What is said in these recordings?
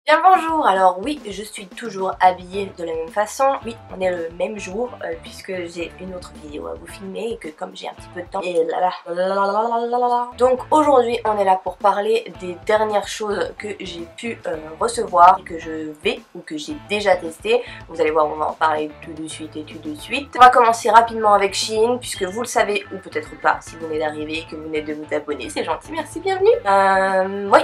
Bien bonjour, alors oui, je suis toujours habillée de la même façon. Oui, on est le même jour puisque j'ai une autre vidéo à vous filmer et que comme j'ai un petit peu de temps et là. Donc aujourd'hui on est là pour parler des dernières choses que j'ai pu recevoir, que je vais ou que j'ai déjà testé. Vous allez voir, on va en parler tout de suite et tout de suite. On va commencer rapidement avec Shein puisque vous le savez ou peut-être pas si vous venez d'arriver et que vous venez de vous abonner, c'est gentil, merci, bienvenue. Oui,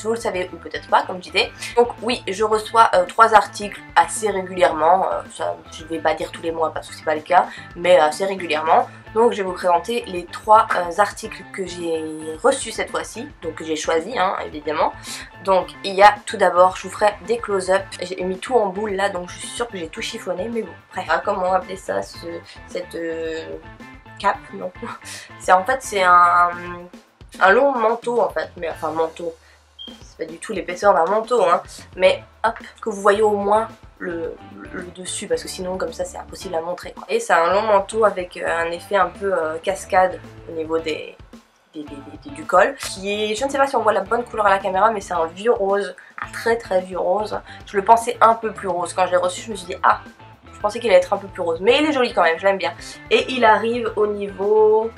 vous le savez ou peut-être pas comme je disais. Donc oui, je reçois 3 articles assez régulièrement, ça, je vais pas dire tous les mois parce que c'est pas le cas, mais assez régulièrement. Donc je vais vous présenter les 3 articles que j'ai reçus cette fois-ci, donc que j'ai choisi hein, évidemment. Donc il y a tout d'abord, je vous ferai des close-up, j'ai mis tout en boule là donc je suis sûre que j'ai tout chiffonné, mais bon, bref, comment appeler ça, cette cape, non. C'est en fait c'est un long manteau en fait, mais enfin manteau. C'est pas du tout l'épaisseur d'un manteau, hein, mais hop, que vous voyez au moins le dessus, parce que sinon comme ça c'est impossible à montrer, quoi. Et c'est un long manteau avec un effet un peu cascade au niveau du col, qui est, je ne sais pas si on voit la bonne couleur à la caméra, mais c'est un vieux rose, un très vieux rose. Je le pensais un peu plus rose, quand je l'ai reçu je me suis dit ah, je pensais qu'il allait être un peu plus rose, mais il est joli quand même, je l'aime bien. Et il arrive au niveau,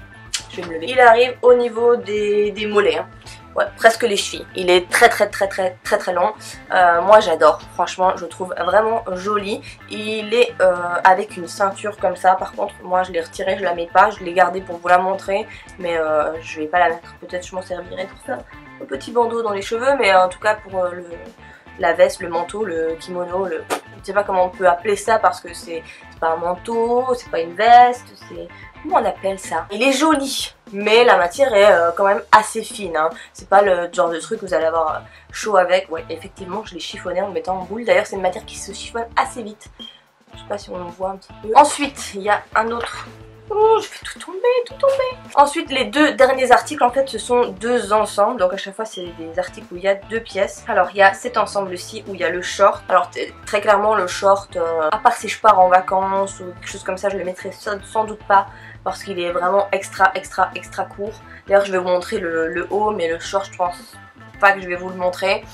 je vais me lever, il arrive au niveau des mollets, hein. Ouais, presque les chevilles. Il est très long. Moi j'adore, franchement je trouve vraiment joli. Il est avec une ceinture comme ça. Par contre moi je l'ai retiré, je la mets pas. Je l'ai gardé pour vous la montrer, mais je vais pas la mettre. Peut-être je m'en servirai pour faire un petit bandeau dans les cheveux, mais en tout cas pour la veste, le manteau, le kimono, je ne sais pas comment on peut appeler ça parce que c'est pas un manteau, c'est pas une veste, c'est... Comment on appelle ça? Il est joli, mais la matière est quand même assez fine, hein. C'est pas le genre de truc que vous allez avoir chaud avec. Ouais, effectivement, je l'ai chiffonné en le mettant en boule. D'ailleurs, c'est une matière qui se chiffonne assez vite. Je sais pas si on le voit un petit peu. Ensuite, il y a un autre... Oh, je fais tout tomber. Ensuite, les 2 derniers articles, en fait, ce sont 2 ensembles. Donc à chaque fois, c'est des articles où il y a 2 pièces. Alors, il y a cet ensemble-ci où il y a le short. Alors, très clairement, le short, à part si je pars en vacances ou quelque chose comme ça, je le mettrai sans doute pas. Parce qu'il est vraiment extra court. D'ailleurs, je vais vous montrer le haut, mais le short, je pense pas que je vais vous le montrer.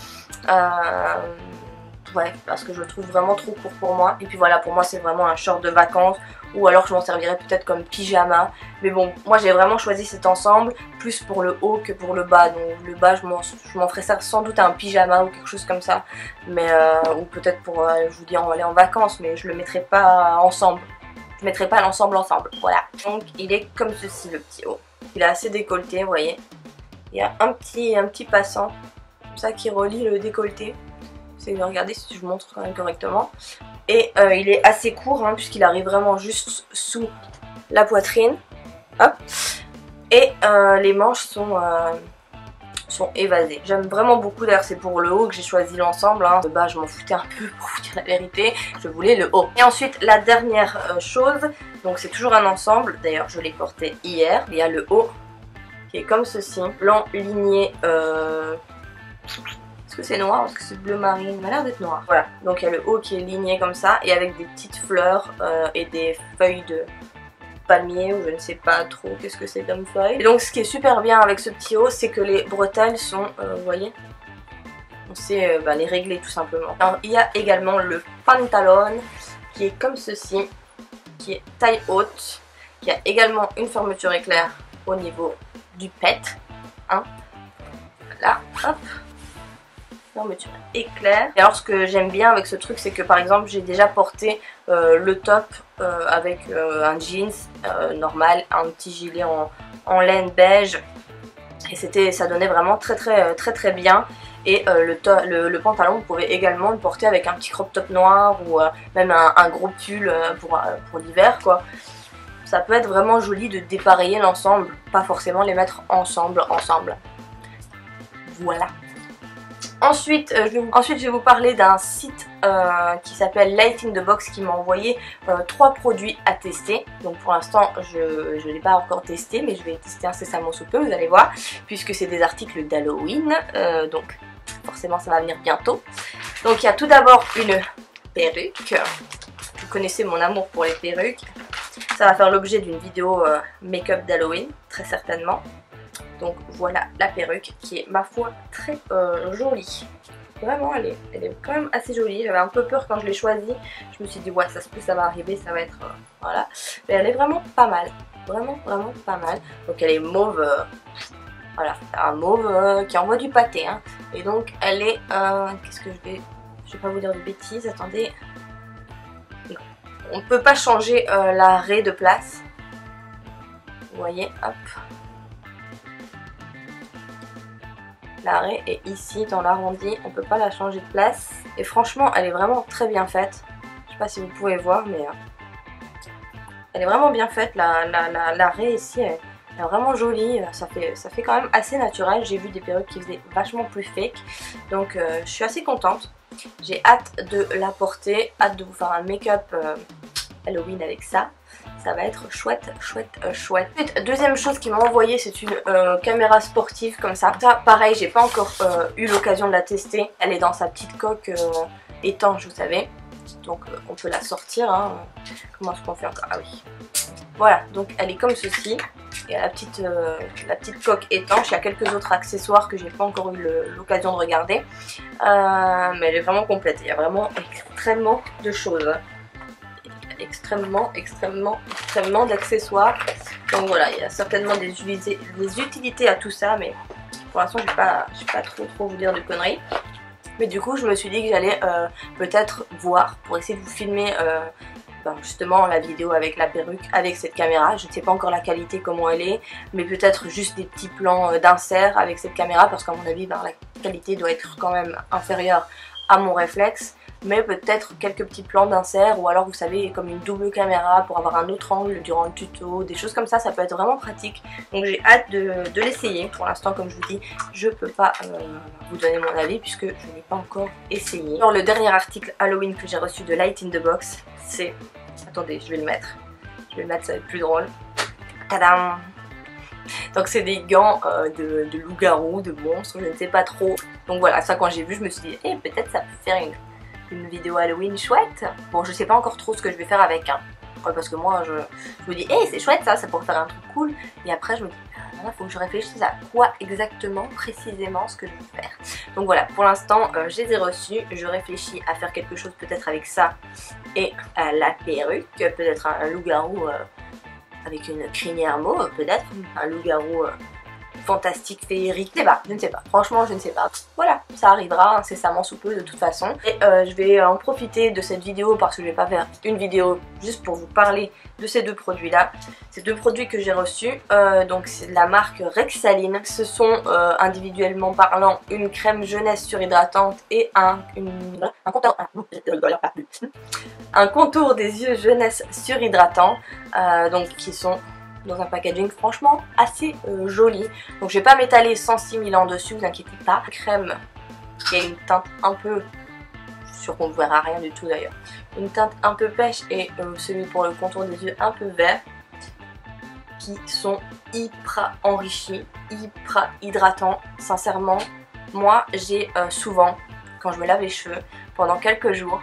Ouais, parce que je le trouve vraiment trop court pour moi. Et puis voilà, pour moi, c'est vraiment un short de vacances. Ou alors, je m'en servirais peut-être comme pyjama. Mais bon, moi, j'ai vraiment choisi cet ensemble, plus pour le haut que pour le bas. Donc, le bas, je m'en ferais ça sans doute un pyjama ou quelque chose comme ça. Mais, ou peut-être pour, je vous dis, aller en vacances, mais je le mettrais pas ensemble. Je mettrai pas l'ensemble ensemble, voilà. Donc il est comme ceci le petit haut. Il est assez décolleté, vous voyez. Il y a un petit passant, comme ça, qui relie le décolleté. Essayez de regarder si je vous montre quand même correctement. Et il est assez court, hein, puisqu'il arrive vraiment juste sous la poitrine. Hop. Et les manches sont évasées. J'aime vraiment beaucoup, d'ailleurs c'est pour le haut que j'ai choisi l'ensemble, hein. De bas je m'en foutais un peu pour vous dire la vérité, je voulais le haut. Et ensuite la dernière chose, donc c'est toujours un ensemble, d'ailleurs je l'ai porté hier, il y a le haut qui est comme ceci, blanc ligné, est-ce que c'est noir, est-ce que c'est bleu marine, il m'a l'air d'être noir. Voilà, donc il y a le haut qui est ligné comme ça et avec des petites fleurs et des feuilles de palmier ou je ne sais pas trop qu'est-ce que c'est comme feuille. Et donc ce qui est super bien avec ce petit haut, c'est que les bretelles sont, vous voyez, on sait les régler tout simplement. Alors, il y a également le pantalon qui est comme ceci, qui est taille haute, qui a également une fermeture éclair au niveau du pet, hein. Là, hop. Fermeture éclair. Et alors ce que j'aime bien avec ce truc, c'est que par exemple j'ai déjà porté le top avec un jeans normal, un petit gilet en laine beige et ça donnait vraiment très bien. Et le pantalon, vous pouvez également le porter avec un petit crop top noir ou même un gros pull pour l'hiver, quoi. Ça peut être vraiment joli de dépareiller l'ensemble, pas forcément les mettre ensemble. Voilà. Ensuite, je vais vous parler d'un site qui s'appelle Light in the Box qui m'a envoyé 3 produits à tester. Donc pour l'instant, je ne l'ai pas encore testé, mais je vais tester incessamment sous peu, vous allez voir, puisque c'est des articles d'Halloween. Donc forcément, ça va venir bientôt. Donc il y a tout d'abord une perruque. Vous connaissez mon amour pour les perruques. Ça va faire l'objet d'une vidéo make-up d'Halloween, très certainement. Donc voilà la perruque qui est ma foi très jolie. Vraiment elle est quand même assez jolie. J'avais un peu peur quand je l'ai choisie. Je me suis dit ouais ça se peut ça va arriver, ça va être voilà. Mais elle est vraiment pas mal. Vraiment pas mal. Donc elle est mauve. Voilà, un mauve qui envoie du pâté. Hein. Et donc elle est... qu'est-ce que je vais... Je vais pas vous dire de bêtises, attendez. Non. On peut pas changer la raie de place. Vous voyez, hop. La raie est ici dans l'arrondi, on peut pas la changer de place. Et franchement, elle est vraiment très bien faite. Je sais pas si vous pouvez voir, mais... elle est vraiment bien faite, la raie ici, elle est vraiment jolie, ça fait quand même assez naturel. J'ai vu des perruques qui faisaient vachement plus fake, donc je suis assez contente. J'ai hâte de la porter, hâte de vous faire un make-up Halloween avec ça. Ça va être chouette. Ensuite, deuxième chose qu'ils m'ont envoyé, c'est une caméra sportive comme ça. Ça, pareil, j'ai pas encore eu l'occasion de la tester. Elle est dans sa petite coque étanche, vous savez. Donc on peut la sortir. Hein. Comment est-ce qu'on fait encore? Ah oui. Voilà, donc elle est comme ceci. Il y a la petite coque étanche. Il y a quelques autres accessoires que j'ai pas encore eu l'occasion de regarder. Mais elle est vraiment complète. Il y a vraiment extrêmement de choses. Extrêmement d'accessoires. Donc voilà, il y a certainement des utilités à tout ça. Mais pour l'instant, je vais pas trop vous dire de conneries. Mais du coup je me suis dit que j'allais peut-être voir pour essayer de vous filmer justement la vidéo avec la perruque, avec cette caméra. Je ne sais pas encore la qualité, comment elle est, mais peut-être juste des petits plans d'insert avec cette caméra parce qu'à mon avis la qualité doit être quand même inférieure à mon réflexe. Mais peut-être quelques petits plans d'insert ou alors vous savez comme une double caméra pour avoir un autre angle durant le tuto, des choses comme ça, ça peut être vraiment pratique. Donc j'ai hâte de l'essayer. Pour l'instant comme je vous dis, je peux pas vous donner mon avis puisque je n'ai pas encore essayé. Alors le dernier article Halloween que j'ai reçu de Light in the Box, c'est... Attendez, je vais le mettre, ça va être plus drôle. Tadam! Donc c'est des gants de loup-garou, de monstre, je ne sais pas trop. Donc voilà, ça quand j'ai vu je me suis dit, peut-être ça peut faire une vidéo Halloween chouette. Bon, je sais pas encore trop ce que je vais faire avec, hein. Parce que moi je me dis c'est chouette ça pourrait faire un truc cool. Et après je me dis il faut que je réfléchisse à quoi exactement précisément ce que je vais faire. Donc voilà, pour l'instant je les ai reçus. Je réfléchis à faire quelque chose peut-être avec ça et la perruque, peut-être un loup-garou avec une crinière mauve, peut-être un loup-garou fantastique, féerique, je ne sais pas, franchement je ne sais pas. Voilà, ça arrivera incessamment sous peu de toute façon. Et je vais en profiter de cette vidéo parce que je vais pas faire une vidéo juste pour vous parler de ces deux produits là. Ces deux produits que j'ai reçus, donc c'est de la marque Rexaline. Ce sont individuellement parlant une crème jeunesse surhydratante et un contour des yeux jeunesse surhydratant, donc qui sont dans un packaging franchement assez joli. Donc je vais pas m'étaler 106 000 ans dessus, vous inquiétez pas. Crème qui a une teinte un peu... Je suis sûre qu'on ne verra rien du tout d'ailleurs. Une teinte un peu pêche et celui pour le contour des yeux un peu vert. Qui sont hyper enrichis, hyper hydratants. Sincèrement, moi j'ai souvent, quand je me lave les cheveux, pendant quelques jours,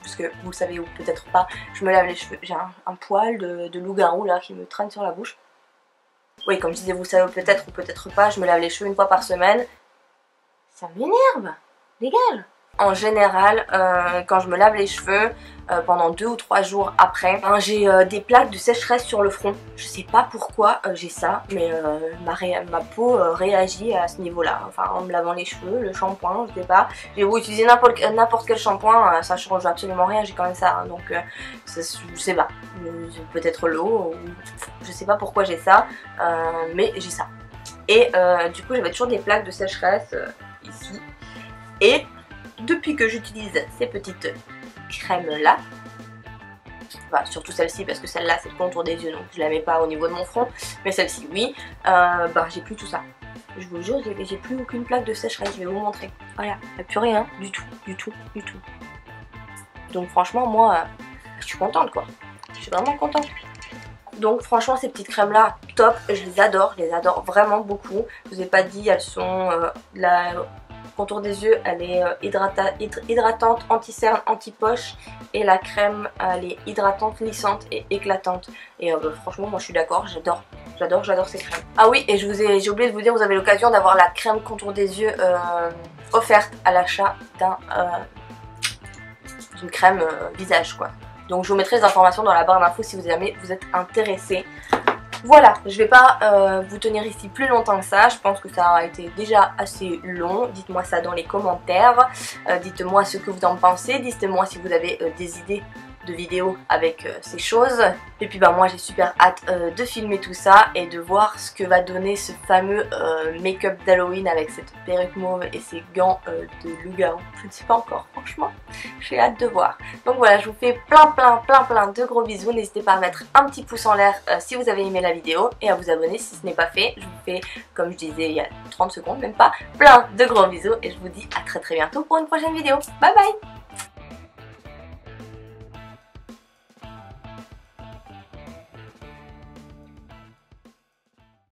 parce que vous le savez ou peut-être pas, je me lave les cheveux, j'ai un poil de loup-garou là qui me traîne sur la bouche. Oui, comme je disais, vous le savez peut-être ou peut-être pas, je me lave les cheveux une fois par semaine. Ça m'énerve, dégage. En général, quand je me lave les cheveux, pendant 2 ou 3 jours après, j'ai des plaques de sécheresse sur le front. Je sais pas pourquoi j'ai ça, mais ma peau réagit à ce niveau-là. Enfin, en me lavant les cheveux, le shampoing, je sais pas. J'ai beau utiliser n'importe quel shampoing, ça change absolument rien, j'ai quand même ça. Hein, donc, je sais pas. Peut-être l'eau, ou je sais pas pourquoi j'ai ça, mais j'ai ça. Et du coup, j'avais toujours des plaques de sécheresse ici. Et depuis que j'utilise ces petites crèmes là, enfin, surtout celle-ci parce que celle-là c'est le contour des yeux donc je la mets pas au niveau de mon front, mais celle-ci oui, j'ai plus tout ça. Je vous jure, j'ai plus aucune plaque de sécheresse, je vais vous montrer. Voilà, il n'y a plus rien du tout. Donc franchement moi je suis contente quoi, je suis vraiment contente. Donc franchement ces petites crèmes là top, je les adore vraiment beaucoup. Je vous ai pas dit, elles sont contour des yeux, elle est hydratante, anti-cerne, anti-poche, et la crème elle est hydratante, lissante et éclatante. Et franchement moi je suis d'accord, j'adore j'adore ces crèmes. Ah oui, et j'ai oublié de vous dire, vous avez l'occasion d'avoir la crème contour des yeux offerte à l'achat d'une crème visage quoi. Donc je vous mettrai les informations dans la barre d'infos si jamais vous êtes intéressé. Voilà, je vais pas vous tenir ici plus longtemps que ça, je pense que ça a été déjà assez long. Dites-moi ça dans les commentaires, dites-moi ce que vous en pensez, dites-moi si vous avez des idées de vidéos avec ces choses. Et puis bah moi j'ai super hâte de filmer tout ça et de voir ce que va donner ce fameux make-up d'Halloween avec cette perruque mauve et ces gants de loup-garou. Je ne sais pas encore, franchement, j'ai hâte de voir. Donc voilà, je vous fais plein de gros bisous. N'hésitez pas à mettre un petit pouce en l'air si vous avez aimé la vidéo et à vous abonner si ce n'est pas fait. Je vous fais, comme je disais il y a 30 secondes, même pas, plein de gros bisous et je vous dis à très bientôt pour une prochaine vidéo. Bye bye.